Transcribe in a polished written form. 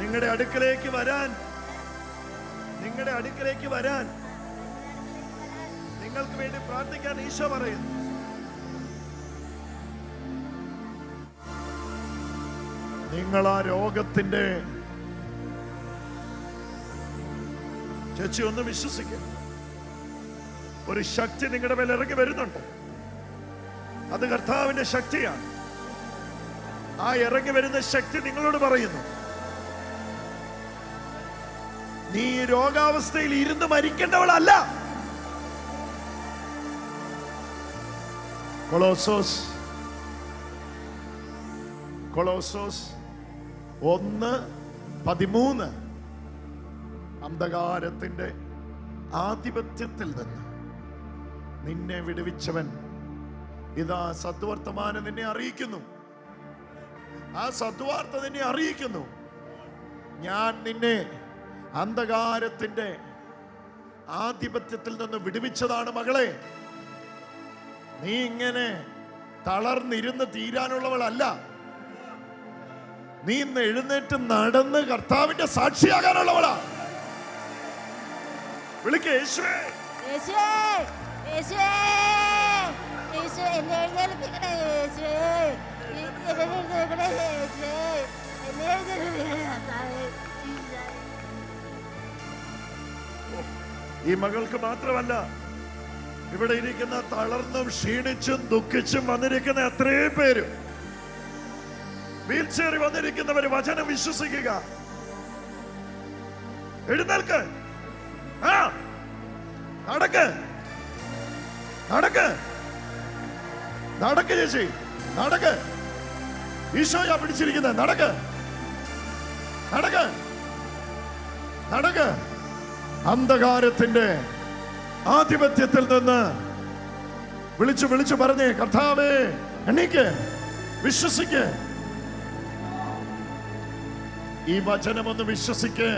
നിങ്ങളുടെ അടുക്കലേക്ക് വരാൻ, നിങ്ങളുടെ അടുക്കലേക്ക് വരാൻ, നിങ്ങൾക്ക് വേണ്ടി പ്രാർത്ഥിക്കാൻ ഈശോ പറയുന്നു. നിങ്ങൾ ആ രോഗത്തിന്റെ ചേച്ചി ഒന്ന് വിശ്വസിക്കുക, ഒരു ശക്തി നിങ്ങളുടെ മേൽ ഇറങ്ങി വരുന്നുണ്ട്. അത് കർത്താവിന്റെ ശക്തിയാണ്. ആ ഇറങ്ങി വരുന്ന ശക്തി നിങ്ങളോട് പറയുന്നു, നീ രോഗാവസ്ഥയിൽ ഇരുന്ന് മരിക്കേണ്ടവളല്ല. കൊളോസോസ് 1:13 അന്ധകാരത്തിന്റെ ആധിപത്യത്തിൽ നിന്ന് നിന്നെ വിടുവിച്ചവൻ ഇതാ സദ്വർത്തമാനം നിന്നെ അറിയിക്കുന്നു. ആ സദ്വാർത്ത നിന്നെ അറിയിക്കുന്നു, ഞാൻ നിന്നെ അന്ധകാരത്തിന്റെ ആധിപത്യത്തിൽ നിന്ന് വിടുവിച്ചതാണ് മകളെ. നീ ഇങ്ങനെ തളർന്നിരുന്ന് തീരാനുള്ളവളല്ല. നീ ഇന്ന് എഴുന്നേറ്റ് നടന്ന് കർത്താവിന്റെ സാക്ഷിയാകാനുള്ളവളാ. വിളിക്കേ യേശുവേ, യേശുവേ, യേശുവേ, യേശുവേ, എന്നെ എഴുന്നേൽപ്പിക്കണേ യേശുവേ, എന്നെ എഴുന്നേൽപ്പിക്കണേ യേശുവേ, എന്നെ എഴുന്നേൽപ്പിക്കണേ കർത്താവേ. ഈ മകൾക്ക് മാത്രമല്ല, ഇവിടെ ഇരിക്കുന്ന തളർന്നും ക്ഷീണിച്ചും ദുഃഖിച്ചും വന്നിരിക്കുന്ന എത്രയും പേര്, വീൽ ചെയറിൽ വന്നിരിക്കുന്നവര് വചനം വിശ്വസിക്കുക. എഴുന്നേൽക്ക്, ആ നടക്ക്, നടക്ക്, നടക്ക് ചേച്ചി, നടക്ക്. ഈശോയാ പിടിച്ചിരിക്കുന്നത്. നടക്ക്, നടക്ക്, നടക്ക്. അന്ധകാരത്തിന്റെ ആധിപത്യത്തിൽ നിന്ന് വിളിച്ചു വിളിച്ചു പറഞ്ഞേ, കർത്താവേ എണീക്ക്, വിശ്വസിക്ക്. ഈ വചനമൊന്ന് വിശ്വസിക്ക്.